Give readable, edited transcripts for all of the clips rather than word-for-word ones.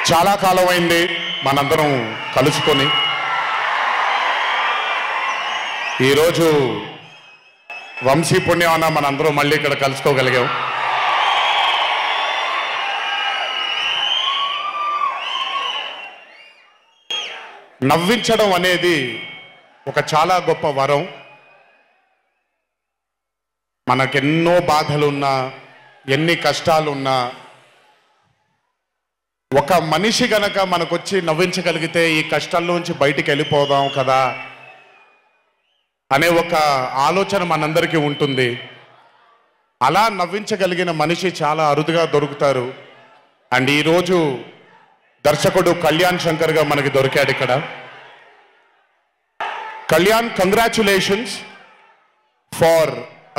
చాలా కాలం అయింది మనందరం కలుసుకొని. ఈరోజు వంశీ పుణ్యమన్న మనందరం మళ్ళీ ఇక్కడ కలుసుకోగలిగాం. నవ్వించడం అనేది ఒక చాలా గొప్ప వరం. మనకెన్నో బాధలున్నా, ఎన్ని కష్టాలున్నా, ఒక మనిషి గనక మనకొచ్చి నవ్వించగలిగితే ఈ కష్టాల్లోంచి బయటికి వెళ్ళిపోదాం కదా అనే ఒక ఆలోచన మనందరికీ ఉంటుంది. అలా నవ్వించగలిగిన మనిషి చాలా అరుదుగా దొరుకుతారు. అండ్ ఈరోజు దర్శకుడు కళ్యాణ్ శంకర్గా మనకి దొరికాడు ఇక్కడ. Kalyan, congratulations far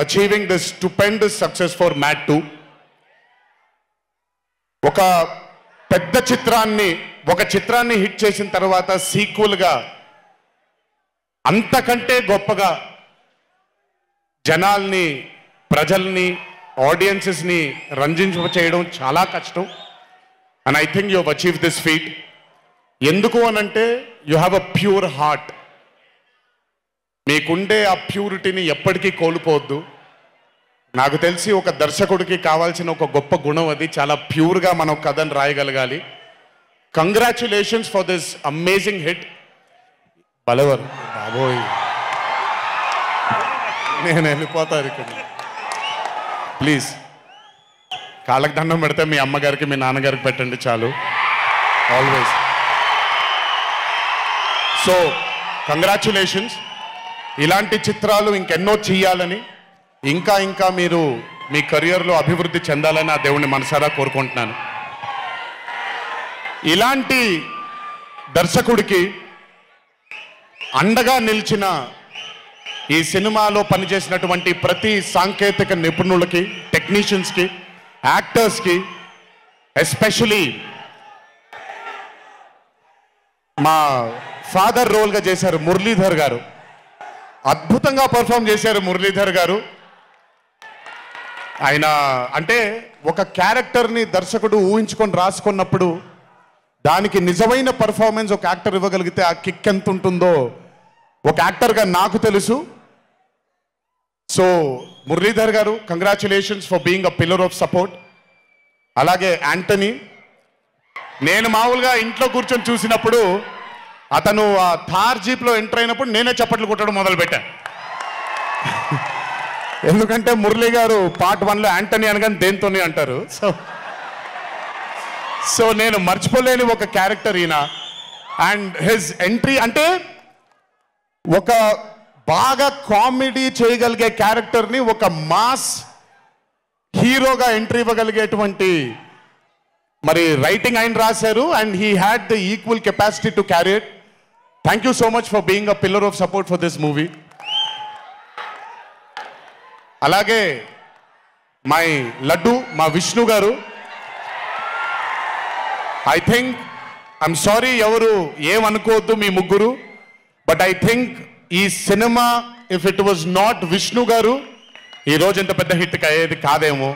achieving this stupendous success for mad 2. ఒక పెద్ద చిత్రాన్ని హిట్ చేసిన తర్వాత సీక్వెల్గా అంతకంటే గొప్పగా జనాల్ని, ప్రజల్ని, ఆడియన్సెస్ని రంజింపచేయడం చాలా కష్టం. And I think you have achieve this feat. ఎందుకు అనంటే you have a pure heart. మీకుండే ఆ ప్యూరిటీని ఎప్పటికీ కోల్పోవద్దు. నాకు తెలిసి ఒక దర్శకుడికి కావాల్సిన ఒక గొప్ప గుణం అది. చాలా ప్యూర్గా మనం కథను రాయగలగాలి. Congratulations for this amazing hit. బలవర్ బాబోయ్, నేను వెళ్ళిపోతాను ఇక్కడ. ప్లీజ్ కాళ్ళకి దండం పెడితే మీ అమ్మగారికి, మీ నాన్నగారికి పెట్టండి చాలు. ఆల్వేస్. So congratulations. ఇలాంటి చిత్రాలు ఇంకెన్నో చెయ్యాలని, ఇంకా మీరు మీ కెరియర్లో అభివృద్ధి చెందాలని ఆ దేవుణ్ణి మనసారా కోరుకుంటున్నాను. ఇలాంటి దర్శకుడికి అండగా నిలిచిన ఈ సినిమాలో పనిచేసినటువంటి ప్రతి సాంకేతిక నిపుణులకి, టెక్నీషియన్స్కి, యాక్టర్స్కి, ఎస్పెషలీ మా ఫాదర్ రోల్గా చేశారు మురళీధర్ గారు. అద్భుతంగా పర్ఫామ్ చేశారు మురళీధర్ గారు. ఆయన అంటే ఒక క్యారెక్టర్ని దర్శకుడు ఊహించుకొని రాసుకున్నప్పుడు దానికి నిజమైన పర్ఫార్మెన్స్ ఒక యాక్టర్ ఇవ్వగలిగితే ఆ కిక్ ఎంత ఉంటుందో ఒక యాక్టర్గా నాకు తెలుసు. సో మురళీధర్ గారు, congratulations for being a pillar of support. అలాగే యాంటనీ, నేను మామూలుగా ఇంట్లో కూర్చొని చూసినప్పుడు అతను ఆ థార్ జీప్లో ఎంటర్ అయినప్పుడు నేనే చప్పట్లు కొట్టడం మొదలుపెట్టాను. ఎందుకంటే మురళీ గారు పార్ట్ 1లో యాంటనీ అనగానే దేంతోనే అంటారు. సో నేను మర్చిపోలేని ఒక క్యారెక్టర్ ఈయన. అండ్ హిజ్ ఎంట్రీ అంటే ఒక బాగా కామెడీ చేయగలిగే క్యారెక్టర్ని ఒక మాస్ హీరోగా ఎంట్రీ ఇవ్వగలిగేటువంటి మరి రైటింగ్ ఆయన రాశారు. And he had the equal capacity to carry it. Thank you so much for being a pillar of support for this movie. అలాగే మై లడ్డు, మా విష్ణు గారు. ఐ థింక్, ఐఎమ్ సారీ ఎవరు ఏమనుకోవద్దు మీ ముగ్గురు, బట్ ఐ థింక్ ఈ cinema if it was not Vishnu గారు ఈ రోజు ఇంత పెద్ద హిట్ అయ్యేది కాదేమో.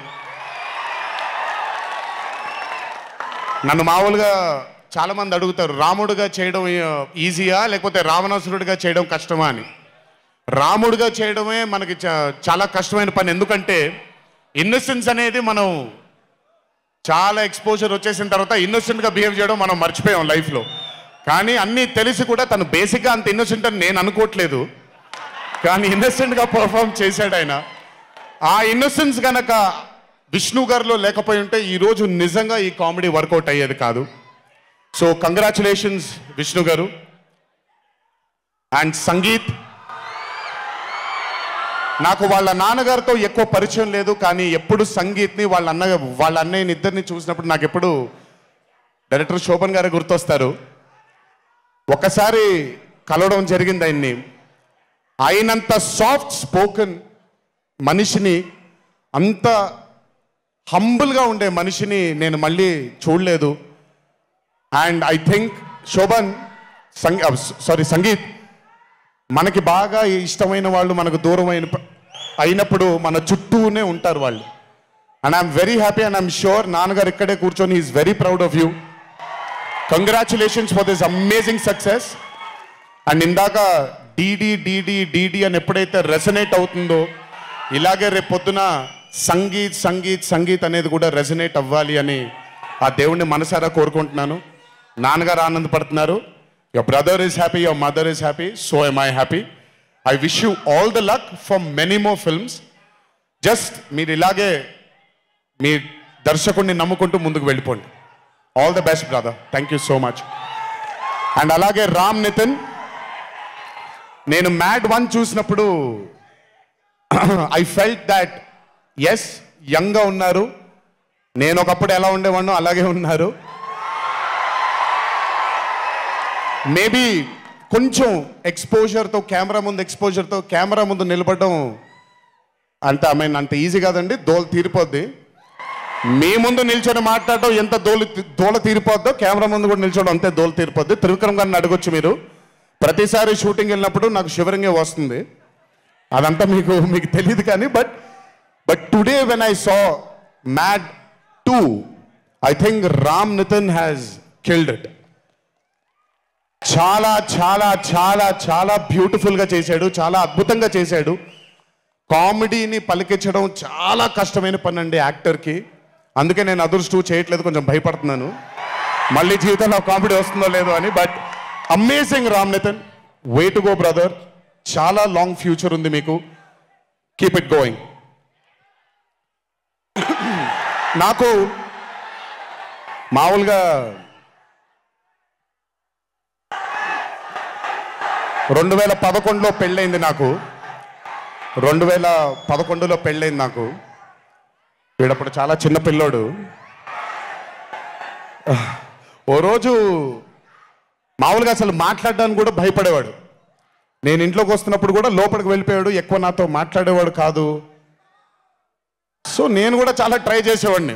నన్ను మామూలుగా చాలా మంది అడుగుతారు, రాముడుగా చేయడం ఈజీయా లేకపోతే రావణాసురుడిగా చేయడం కష్టమా అని. రాముడుగా చేయడమే మనకి చాలా కష్టమైన పని. ఎందుకంటే ఇన్నోసెన్స్ అనేది మనం చాలా ఎక్స్పోజర్ వచ్చేసిన తర్వాత ఇన్నోసెంట్గా బిహేవ్ చేయడం మనం మర్చిపోయాం లైఫ్లో. కానీ అన్నీ తెలిసి కూడా తను బేసిక్గా అంత ఇన్నోసెంట్ అని నేను అనుకోవట్లేదు, కానీ ఇన్నోసెంట్గా పర్ఫామ్ చేశాడు ఆయన. ఆ ఇన్నోసెన్స్ గనక విష్ణు గారిలో లేకపోయి ఉంటే ఈరోజు నిజంగా ఈ కామెడీ వర్కౌట్ అయ్యేది కాదు. సో కంగ్రాచులేషన్స్ విష్ణు గారు. అండ్ సంగీత్, నాకు వాళ్ళ నాన్నగారితో ఎక్కువ పరిచయం లేదు, కానీ ఎప్పుడు సంగీత్ని వాళ్ళ అన్నయ్యని ఇద్దరిని చూసినప్పుడు నాకు ఎప్పుడు డైరెక్టర్ శోభన్ గారు గుర్తొస్తారు. ఒకసారి కలవడం జరిగింది ఆయన్ని. అయినంత సాఫ్ట్ స్పోకెన్ మనిషిని, అంత హంబుల్గా ఉండే మనిషిని నేను మళ్ళీ చూడలేదు. And I think Shobhan, Sangeet, మనకి బాగా ఇష్టమైన వాళ్ళు మనకు దూరం అయినప్పుడు మన చుట్టూనే ఉంటారు వాళ్ళు. And I'm very happy and I'm sure నాన్నగారు ఇక్కడే కూర్చొని is very proud of you. Congratulations for this amazing success. And ఇందాక డీడీ డీడీ డీడీ అని ఎప్పుడైతే రెసనేట్ అవుతుందో ఇలాగే రేపు పొద్దున సంగీత్ సంగీత్ సంగీత్ అనేది కూడా రెసనేట్ అవ్వాలి అని ఆ దేవుణ్ణి మనసారా కోరుకుంటున్నాను. నాన్నగారు ఆనందపడుతున్నారు. Your brother is happy, your mother is happy, so am I happy. I wish you all the luck for many more films. Just మీరు ఇలాగే మీ దర్శకుడిని నమ్ముకుంటూ ముందుకు వెళ్ళిపోండి. All the best brother. Thank you so much. And అలాగే రామ్ నితిన్, నేను mad 1 చూసినప్పుడు ఐ ఫెల్ట్ దాట్ ఎస్ యంగ్గా ఉన్నారు, నేను ఒకప్పుడు ఎలా ఉండేవాడినో అలాగే ఉన్నారు. మేబీ కొంచెం ఎక్స్పోజర్తో కెమెరా ముందు నిలబడడం అంత ఈజీ కాదండి, దోల తీరిపోద్ది. మీ ముందు నిల్చొని మాట్లాడడం ఎంత దోల తీరిపోద్దో కెమెరా ముందు కూడా నిల్చోవడం అంతే దోల తీరిపోద్ది. త్రివిక్రమ్ గారిని అడగొచ్చు మీరు. ప్రతిసారి షూటింగ్ వెళ్ళినప్పుడు నాకు షివరింగే వస్తుంది, అదంతా మీకు తెలియదు కానీ but today when I saw Mad 2 I think Ram Nitin has killed it. చాలా చాలా చాలా చాలా బ్యూటిఫుల్గా చేశాడు, చాలా అద్భుతంగా చేశాడు. కామెడీని పలికించడం చాలా కష్టమైన పని అండి యాక్టర్కి. అందుకే నేను అదర్స్ 2 చేయట్లేదు, కొంచెం భయపడుతున్నాను మళ్ళీ జీవితంలో కామెడీ వస్తుందో లేదో అని. But amazing Ram Nitin, way to go brother. చాలా లాంగ్ ఫ్యూచర్ ఉంది మీకు, కీప్ ఇట్ గోయింగ్. నాకు మామూలుగా 2011లో పెళ్ళైంది నాకు. 2011లో పెళ్ళైంది నాకు. వీడప్పుడు చాలా చిన్న పిల్లోడు. ఓ రోజు మామూలుగా అసలు మాట్లాడడానికి కూడా భయపడేవాడు. నేను ఇంట్లోకి వస్తున్నప్పుడు కూడా లోపలికి వెళ్ళిపోయాడు, ఎక్కువ నాతో మాట్లాడేవాడు కాదు. సో నేను కూడా చాలా ట్రై చేసేవాడిని.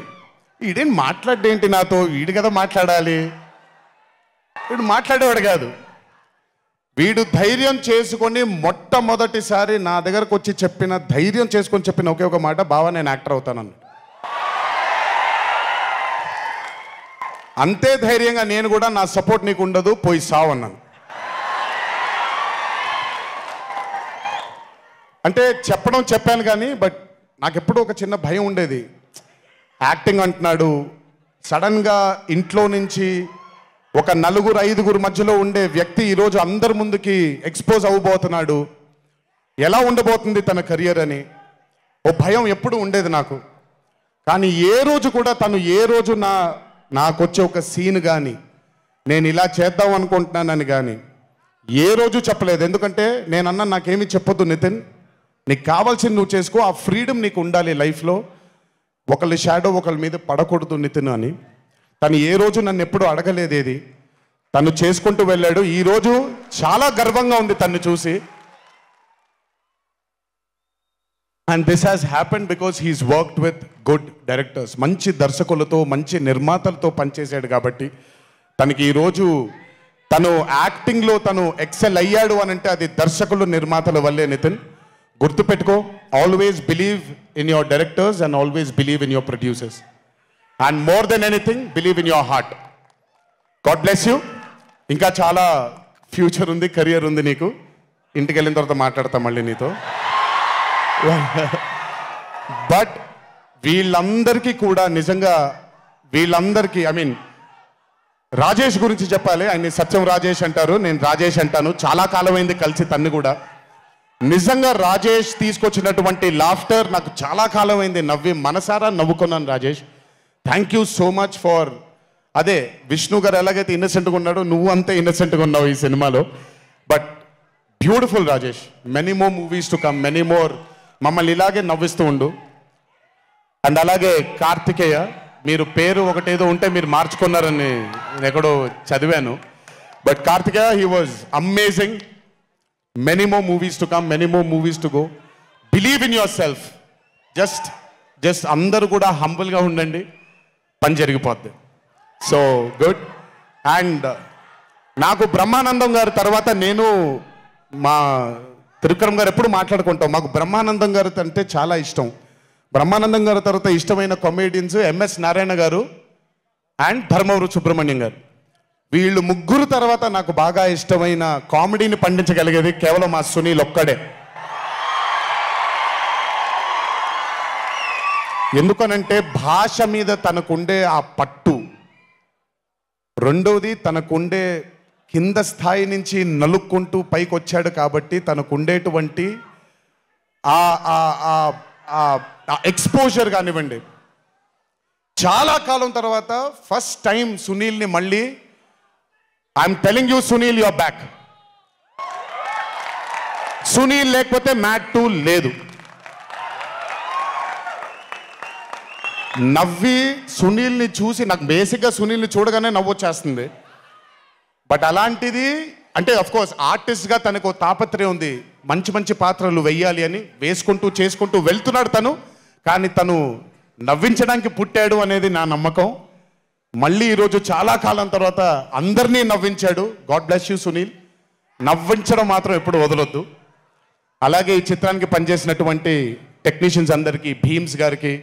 వీడేం మాట్లాడేంటి నాతో, వీడు కదా మాట్లాడాలి. వీడు మాట్లాడేవాడు కాదు. వీడు ధైర్యం చేసుకొని మొట్టమొదటిసారి నా దగ్గరకు వచ్చి ధైర్యం చేసుకొని చెప్పిన ఒకే ఒక మాట, బావా నేను యాక్టర్ అవుతానని. అంతే ధైర్యంగా నేను కూడా నా సపోర్ట్ నీకు ఉండదు, పోయి సావు అన్నాను. అంటే చెప్పాను కానీ బట్ నాకెప్పుడు ఒక చిన్న భయం ఉండేది. యాక్టింగ్ అంటున్నాడు, సడన్గా ఇంట్లో నుంచి ఒక 4-5 మధ్యలో ఉండే వ్యక్తి ఈరోజు అందరి ముందుకి ఎక్స్పోజ్ అవ్వబోతున్నాడు, ఎలా ఉండబోతుంది తన కెరియర్ అని ఓ భయం ఎప్పుడు ఉండేది నాకు. కానీ ఏ రోజు నాకు వచ్చే ఒక సీన్ కానీ నేను ఇలా చేద్దాం అనుకుంటున్నానని కానీ ఏ రోజు చెప్పలేదు. ఎందుకంటే నేనన్నా నాకేమీ చెప్పొద్దు నితిన్, నీకు కావాల్సింది నువ్వు చేసుకో, ఆ ఫ్రీడమ్ నీకు ఉండాలి లైఫ్లో, ఒకళ్ళ షాడో ఒకళ్ళ మీద పడకూడదు నితిన్ అని. తను ఏ రోజు నన్ను ఎప్పుడు అడగలేదేది, తను చేసుకుంటూ వెళ్ళాడు. ఈరోజు చాలా గర్వంగా ఉంది తను చూసి. And this has happened because he's worked with good directors. మంచి దర్శకులతో మంచి నిర్మాతలతో పనిచేశాడు కాబట్టి తనకి ఈరోజు తను యాక్టింగ్లో తను ఎక్సెల్ అయ్యాడు అని అంటే అది దర్శకులు నిర్మాతల వల్లే. నితిన్ గుర్తుపెట్టుకో, always believe in your directors and always believe in your producers and more than anything believe in your heart. God bless you. ఇంకా చాలా ఫ్యూచర్ ఉంది, కెరియర్ ఉంది నీకు. ఇంటికి వెళ్ళిన తర్వాత మాట్లాడతా మళ్ళీ నీతో. బట్ వీళ్ళందరికీ కూడా నిజంగా ఐ మీన్ రాజేష్ గురించి చెప్పాలి. ఆయన సత్యం రాజేష్ అంటారు, నేను రాజేష్ అంటాను. చాలా కాలమైంది కలిసి తన్ని కూడా. నిజంగా రాజేష్ తీసుకొచ్చినటువంటి లాఫ్టర్ నాకు చాలా కాలమైంది, మనసారా నవ్వుకున్నాను. Rajesh thank you so much for అదే విష్ణు గారు ఎలాగైతే ఇన్నసెంట్గా ఉన్నాడో నువ్వు అంతే ఇన్నసెంట్గా ఉన్నావు ఈ సినిమాలో. But beautiful Rajesh, many more movies to come, many more. మమ్మల్ని ఇలాగే నవ్విస్తూ ఉండు. అండ్ అలాగే కార్తికేయ, మీరు పేరు ఒకటేదో ఉంటే మీరు మార్చుకున్నారని నేను ఎక్కడో చదివాను. But Karthikeya, he was amazing. Many more movies to come, many more movies to go. Believe in yourself. Just అందరూ కూడా హంబుల్గా ఉండండి, పని జరిగిపోద్ది. So good. అండ్ నాకు బ్రహ్మానందం గారి తర్వాత నేను మా త్రివిక్రమ్ గారు ఎప్పుడు మాట్లాడుకుంటాం. మాకు బ్రహ్మానందం గారు అంటే చాలా ఇష్టం. బ్రహ్మానందం గారి తర్వాత ఇష్టమైన కామెడియన్స్ ఎంఎస్ నారాయణ గారు అండ్ ధర్మవరం సుబ్రహ్మణ్యం గారు. వీళ్ళు ముగ్గురు తర్వాత నాకు బాగా ఇష్టమైన కామెడీని పండించగలిగేది కేవలం మా సునీల్ ఒక్కడే. ఎందుకనంటే భాష మీద తనకుండే ఆ పట్టు, రెండవది తనకుండే కింద స్థాయి నుంచి నలుక్కుంటూ పైకి వచ్చాడు కాబట్టి తనకుండేటువంటి ఎక్స్పోజర్ కానివ్వండి. చాలా కాలం తర్వాత ఫస్ట్ టైం సునీల్ని మళ్ళీ I'm telling you Sunil your back. Sunil లేకపోతే మ్యాట్ 2 లేదు. నవ్వి సునీల్ని చూసి నాకు బేసిక్గా సునీల్ని చూడగానే నవ్వు వచ్చేస్తుంది. బట్ అలాంటిది అంటే అఫ్కోర్స్ ఆర్టిస్ట్గా తనకు తాపత్రయం ఉంది, మంచి మంచి పాత్రలు వెయ్యాలి అని వేసుకుంటూ చేసుకుంటూ వెళ్తున్నాడు తను. కానీ తను నవ్వించడానికి పుట్టాడు అనేది నా నమ్మకం. మళ్ళీ ఈరోజు చాలా కాలం తర్వాత అందరినీ నవ్వించాడు. God bless you Sunil. నవ్వించడం మాత్రం ఎప్పుడు వదలొద్దు. అలాగే ఈ చిత్రానికి పనిచేసినటువంటి టెక్నీషియన్స్ అందరికీ, భీమ్స్ గారికి,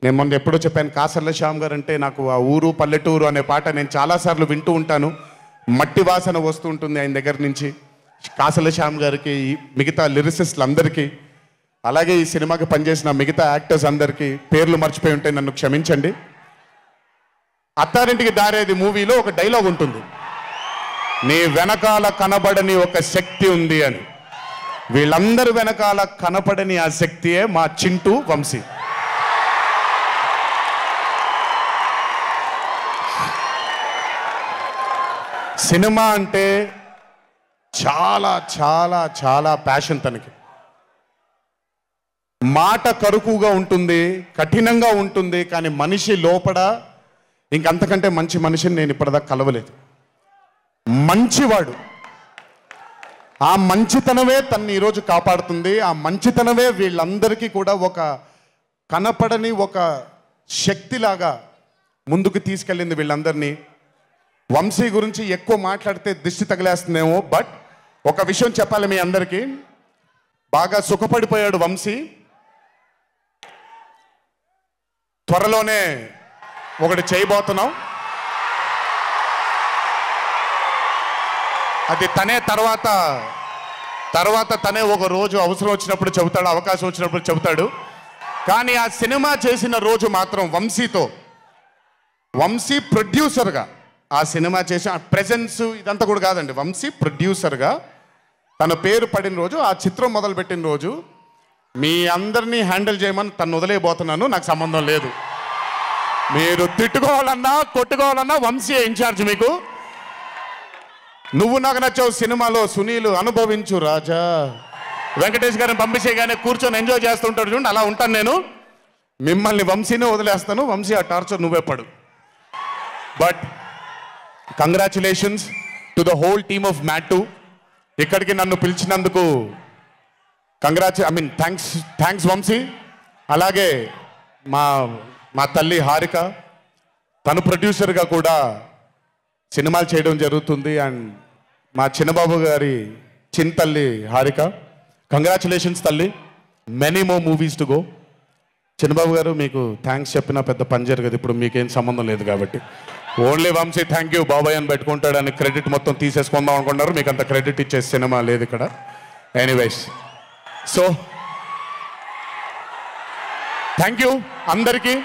నేను మొన్న ఎప్పుడో చెప్పాను, కాసర్ల శ్యామ్ గారు అంటే నాకు ఆ ఊరు పల్లెటూరు అనే పాట నేను చాలాసార్లు వింటూ ఉంటాను. మట్టి వాసన వస్తూ ఉంటుంది ఆయన దగ్గర నుంచి. కాసర్ల శ్యామ్ గారికి, మిగతా లిరిసిస్టులు అందరికీ, అలాగే ఈ సినిమాకి పనిచేసిన మిగతా యాక్టర్స్ అందరికీ పేర్లు మర్చిపోయి ఉంటే నన్ను క్షమించండి. అత్తారింటికి దారేది మూవీలో ఒక డైలాగ్ ఉంటుంది, నీ వెనకాల కనబడని ఒక శక్తి ఉంది అని. వీళ్ళందరి వెనకాల కనపడని ఆ శక్తియే మా చింటూ వంశీ. సినిమా అంటే చాలా చాలా చాలా ప్యాషన్ తనకి. మాట కరుకుగా ఉంటుంది, కఠినంగా ఉంటుంది, కానీ మనిషి లోపల ఇంకంతకంటే మంచి మనిషిని నేను ఇప్పటిదాకా కలవలేదు. మంచివాడు. ఆ మంచితనమే తన్ని ఈరోజు కాపాడుతుంది. ఆ మంచితనమే వీళ్ళందరికీ కూడా ఒక కనపడని ఒక శక్తిలాగా ముందుకు తీసుకెళ్ళింది వీళ్ళందరినీ. వంశీ గురించి ఎక్కువ మాట్లాడితే దిష్టి తగిలేస్తుందేమో, బట్ ఒక విషయం చెప్పాలి మీ అందరికీ. బాగా సుఖపడిపోయాడు వంశీ. త్వరలోనే ఒకటి చేయబోతున్నాం. అది తనే తర్వాత తనే ఒక రోజు అవసరం వచ్చినప్పుడు చెబుతాడు, అవకాశం వచ్చినప్పుడు చెబుతాడు. కానీ ఆ సినిమా చేసిన రోజు మాత్రం వంశీ ప్రొడ్యూసర్గా ఆ సినిమా చేసిన ప్రెజెన్స్ ఇదంతా కూడా కాదండి, వంశీ ప్రొడ్యూసర్గా తన పేరు పడిన రోజు, ఆ చిత్రం మొదలుపెట్టిన రోజు, మీ అందరినీ హ్యాండిల్ చేయమని తను వదిలేయబోతున్నాను, నాకు సంబంధం లేదు. మీరు తిట్టుకోవాలన్నా కొట్టుకోవాలన్నా వంశీ ఇన్ఛార్జ్ మీకు. నువ్వు నాకు నచ్చావు సినిమాలో సునీల్ అనుభవించు రాజా, వెంకటేష్ గారిని పంపించేయగానే కూర్చొని ఎంజాయ్ చేస్తుంటాడు చూడండి, అలా ఉంటాను నేను. మిమ్మల్ని వంశీనే వదిలేస్తాను, వంశీ ఆ టార్చర్ నువ్వే పడు. But congratulations to the whole team of Mad 2. ఇక్కడికి నన్ను పిలిచినందుకు థ్యాంక్స్ వంశీ. అలాగే మా తల్లి హారిక, తను ప్రొడ్యూసర్గా కూడా సినిమాలు చేయడం జరుగుతుంది. అండ్ మా చిన్నబాబు గారి తల్లి హారిక, కంగ్రాచులేషన్స్ తల్లి, many more movies to go. Chinnababu గారు మీకు థ్యాంక్స్ చెప్పినా పెద్ద పని జరగదు, ఇప్పుడు మీకేం సంబంధం లేదు కాబట్టి. ఓన్లీ వంశీ థ్యాంక్ యూ బాబాయ్ అని పెట్టుకుంటాడని క్రెడిట్ మొత్తం తీసేసుకుందాం అనుకున్నారు, మీకు అంత క్రెడిట్ ఇచ్చే సినిమా లేదు ఇక్కడ. ఎనీవేస్, సో థ్యాంక్ యూ అందరికీ.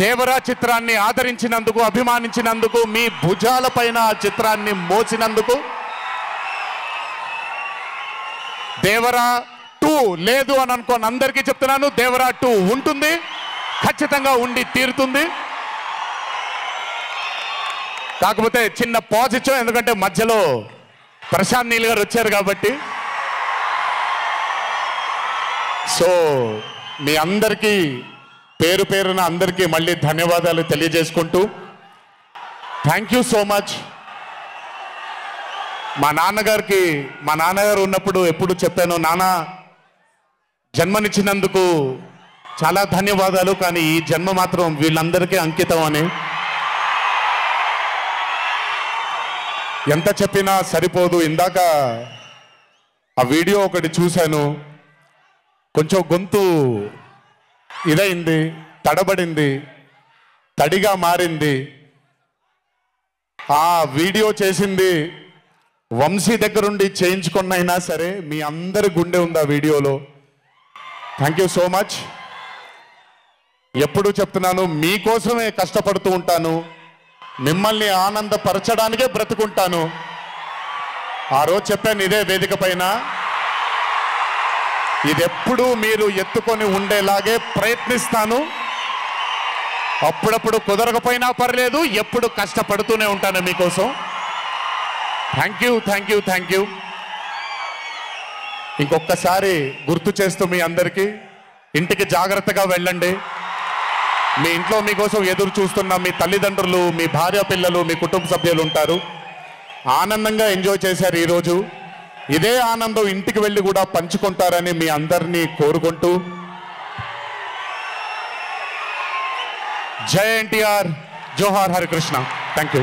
దేవరా చిత్రాన్ని ఆదరించినందుకు, అభిమానించినందుకు, మీ భుజాల పైన ఆ చిత్రాన్ని మోసినందుకు. దేవరా 2 లేదు అని అనుకోని అందరికీ చెప్తున్నాను, దేవరా 2 ఉంటుంది, ఖచ్చితంగా ఉండి తీరుతుంది. కాకపోతే చిన్న పాజ్ ఇచ్చాం, ఎందుకంటే మధ్యలో ప్రశాంత్ నీల్ గారు వచ్చారు కాబట్టి. సో మీ అందరికీ పేరు పేరున అందరికీ మళ్ళీ ధన్యవాదాలు తెలియజేసుకుంటూ, థ్యాంక్ యూ సో మచ్. మా నాన్నగారు ఉన్నప్పుడు ఎప్పుడు చెప్పాను, నాన్న జన్మనిచ్చినందుకు చాలా ధన్యవాదాలు, కానీ ఈ జన్మ మాత్రం వీళ్ళందరికీ అంకితం అని. ఎంత చెప్పినా సరిపోదు. ఇందాక ఆ వీడియో ఒకటి చూశాను, కొంచెం గొంతు ఇదైంది, తడబడింది, తడిగా మారింది. ఆ వీడియో చేసింది వంశీ దగ్గరుండి చేయించుకున్నైనా సరే మీ అందరి గుండె ఉంది ఆ వీడియోలో. Thank you so much. ఎప్పుడు చెప్తున్నాను, మీకోసమే కష్టపడుతూ ఉంటాను, మిమ్మల్ని ఆనందపరచడానికే బ్రతుకుంటాను. ఆ రోజు చెప్పాను ఇదే వేదిక పైన, ఇది ఎప్పుడూ మీరు ఎత్తుకొని ఉండేలాగే ప్రయత్నిస్తాను. అప్పుడప్పుడు కుదరకపోయినా పర్లేదు, ఎప్పుడు కష్టపడుతూనే ఉంటాను మీకోసం. Thank you, thank you, thank you. ఇంకొకసారి గుర్తు చేస్తూ మీ అందరికీ, ఇంటికి జాగ్రత్తగా వెళ్ళండి. మీ ఇంట్లో మీకోసం ఎదురు చూస్తున్న మీ తల్లిదండ్రులు, మీ భార్య పిల్లలు, మీ కుటుంబ సభ్యులు ఉంటారు. ఆనందంగా ఎంజాయ్ చేశారు ఈరోజు. ఇదే ఆనందం ఇంటికి వెళ్ళి కూడా పంచుకుంటారని మీ అందరినీ కోరుకుంటూ, జై ఎన్టీఆర్, జోహార్ హరికృష్ణ. Thank you.